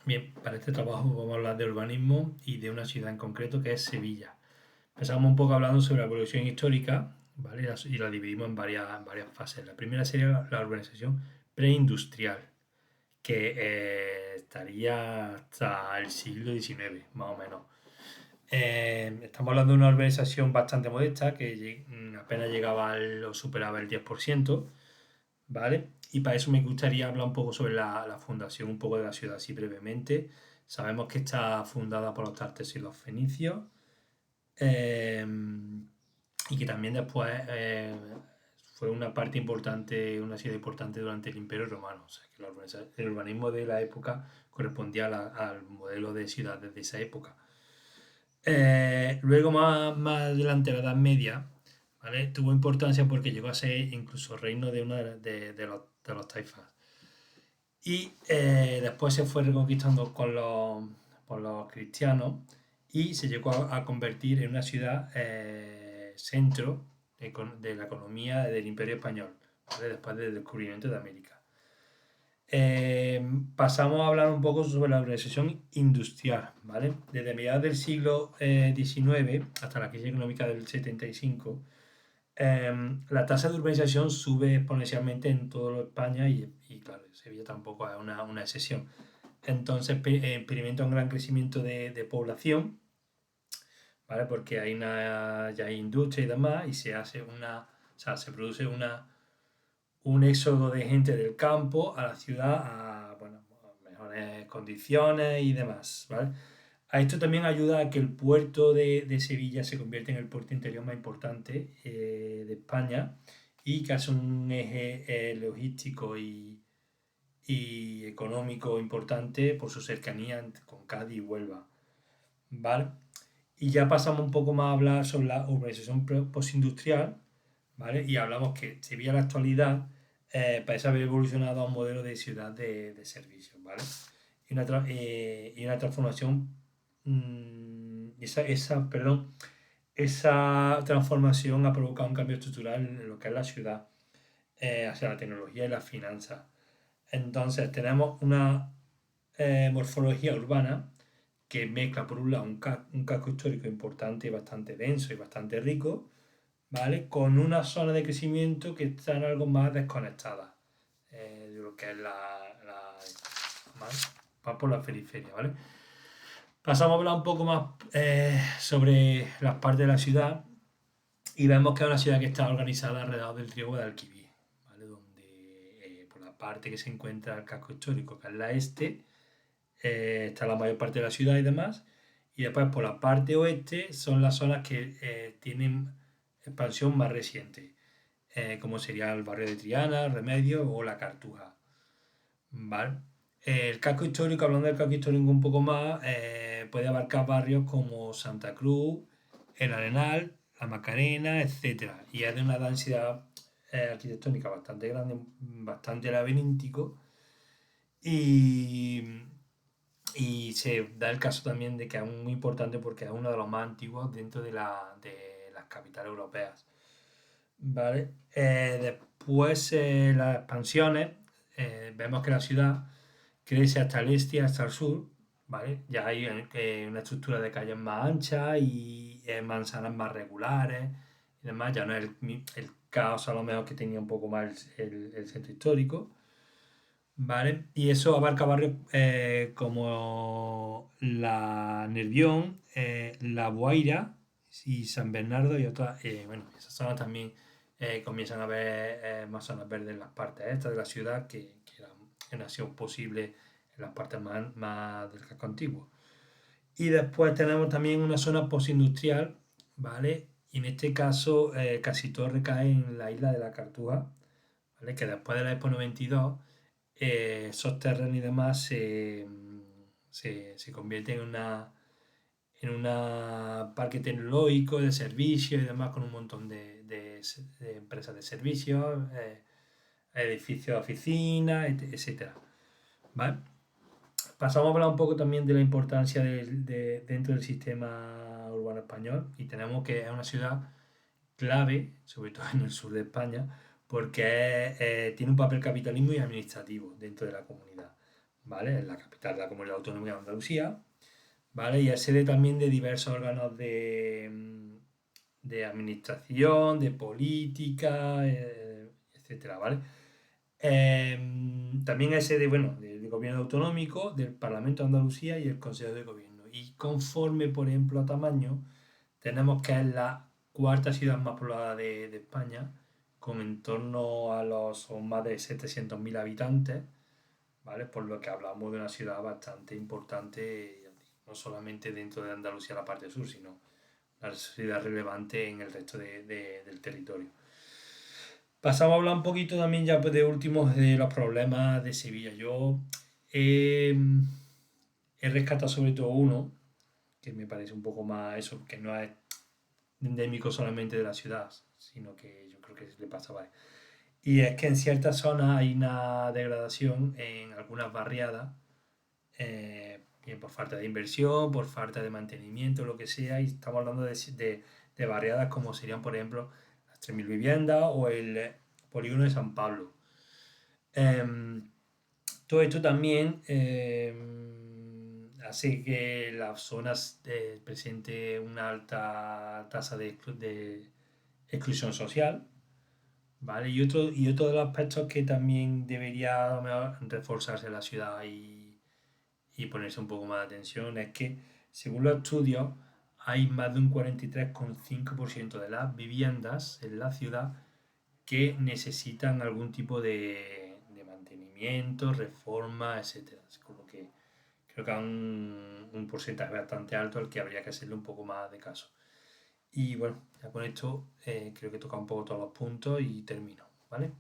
Bien, para este trabajo vamos a hablar de urbanismo y de una ciudad en concreto que es Sevilla. Empezamos un poco hablando sobre la evolución histórica, ¿vale? Y la dividimos en varias fases. La primera sería la urbanización preindustrial, que estaría hasta el siglo XIX, más o menos. Estamos hablando de una urbanización bastante modesta, que apenas llegaba o superaba el 10%, ¿vale? Y para eso me gustaría hablar un poco sobre la fundación, un poco de la ciudad, así brevemente. Sabemos que está fundada por los tártaros y los fenicios, eh, y que también después fue una parte importante, una ciudad importante durante el Imperio Romano. O sea, que el urbanismo de la época correspondía al modelo de ciudades de esa época. Luego, más adelante, la Edad Media, ¿vale? Tuvo importancia porque llegó a ser incluso reino de uno de los taifas. Y después se fue reconquistando por los cristianos y se llegó a convertir en una ciudad centro de la economía del Imperio Español, ¿vale? Después del descubrimiento de América. Pasamos a hablar un poco sobre la organización industrial, ¿vale? Desde mediados del siglo XIX hasta la crisis económica del 75, la tasa de urbanización sube exponencialmente en toda España y claro, Sevilla tampoco es una excepción. Entonces experimenta un gran crecimiento de población, ¿vale? Porque ya hay industria y demás y o sea, se produce un éxodo de gente del campo a la ciudad a, bueno, a mejores condiciones y demás, ¿vale? A esto también ayuda a que el puerto de Sevilla se convierta en el puerto interior más importante de España y que hace un eje logístico y económico importante por su cercanía con Cádiz y Huelva, ¿vale? Y ya pasamos un poco más a hablar sobre la urbanización postindustrial, ¿vale? Y hablamos que Sevilla en la actualidad parece haber evolucionado a un modelo de ciudad de servicios, ¿vale? Y una transformación, esa transformación ha provocado un cambio estructural en lo que es la ciudad, hacia la tecnología y las finanzas. Entonces tenemos una morfología urbana que mezcla por un lado un casco histórico importante y bastante denso y bastante rico, ¿vale? Con una zona de crecimiento que están algo más desconectadas de lo que es más por la periferia, ¿vale? Pasamos a hablar un poco más sobre las partes de la ciudad y vemos que es una ciudad que está organizada alrededor del río Guadalquivir, ¿vale? Donde por la parte que se encuentra el casco histórico, que es la este, está la mayor parte de la ciudad y demás. Y después por la parte oeste son las zonas que tienen expansión más reciente, como sería el barrio de Triana, Remedio o la Cartuja. ¿Vale? El casco histórico, hablando del casco histórico un poco más, puede abarcar barrios como Santa Cruz, El Arenal, La Macarena, etcétera. Y es de una densidad arquitectónica bastante grande, bastante laberíntico. Y, y se da el caso también de que es muy importante porque es uno de los más antiguos dentro de las capitales europeas. ¿Vale? Después las expansiones, vemos que la ciudad crece hasta el este y hasta el sur, ¿vale? Ya hay una estructura de calles más anchas y manzanas más regulares y demás, ya no es el caos a lo mejor que tenía un poco más el centro histórico, ¿vale? Y eso abarca barrios como la Nervión, La Guaira y San Bernardo y otras. Bueno, esas zonas también comienzan a haber más zonas verdes en las partes estas de la ciudad que nació posible en las partes más del casco antiguo. Y después tenemos también una zona postindustrial, ¿vale? Y en este caso casi todo recae en la isla de la Cartuja, ¿vale? Que después de la Expo 92 esos terrenos y demás se convierten en una parque tecnológico de servicios y demás con un montón de empresas de servicios, edificios de oficinas, etcétera. ¿Vale? Pasamos a hablar un poco también de la importancia dentro del sistema urbano español y tenemos que es una ciudad clave, sobre todo en el sur de España, porque tiene un papel capitalismo y administrativo dentro de la comunidad. ¿vale? Es la capital de la Comunidad Autónoma de Andalucía, ¿vale? Y es sede también de diversos órganos de administración, de política, etcétera, ¿vale? También es sede, bueno, del gobierno autonómico, del Parlamento de Andalucía y el Consejo de Gobierno. Y conforme, por ejemplo, a tamaño, tenemos que es la cuarta ciudad más poblada de España, con en torno a los o más de 700.000 habitantes, ¿vale? Por lo que hablamos de una ciudad bastante importante, no solamente dentro de Andalucía, la parte sur, sino una ciudad relevante en el resto del territorio. Pasamos a hablar un poquito también ya pues, de últimos de los problemas de Sevilla. Yo he, he rescatado sobre todo uno, que me parece un poco más eso, que no es endémico solamente de la ciudad, sino que yo creo que le pasa a varios. Y es que en ciertas zonas hay una degradación en algunas barriadas, bien por falta de inversión, por falta de mantenimiento, lo que sea, y estamos hablando de barriadas como serían, por ejemplo, las 3.000 viviendas o el polígono de San Pablo. Em, Todo esto también hace que las zonas presente una alta tasa de exclusión social, ¿vale? Y otro de los aspectos que también debería a lo mejor, reforzarse en la ciudad y ponerse un poco más de atención es que, según los estudios, hay más de un 43,5% de las viviendas en la ciudad que necesitan algún tipo de mantenimiento, reforma, etcétera. Con lo que creo que es un porcentaje bastante alto al que habría que hacerle un poco más de caso. Y bueno, ya con esto creo que toca un poco todos los puntos y termino, ¿vale?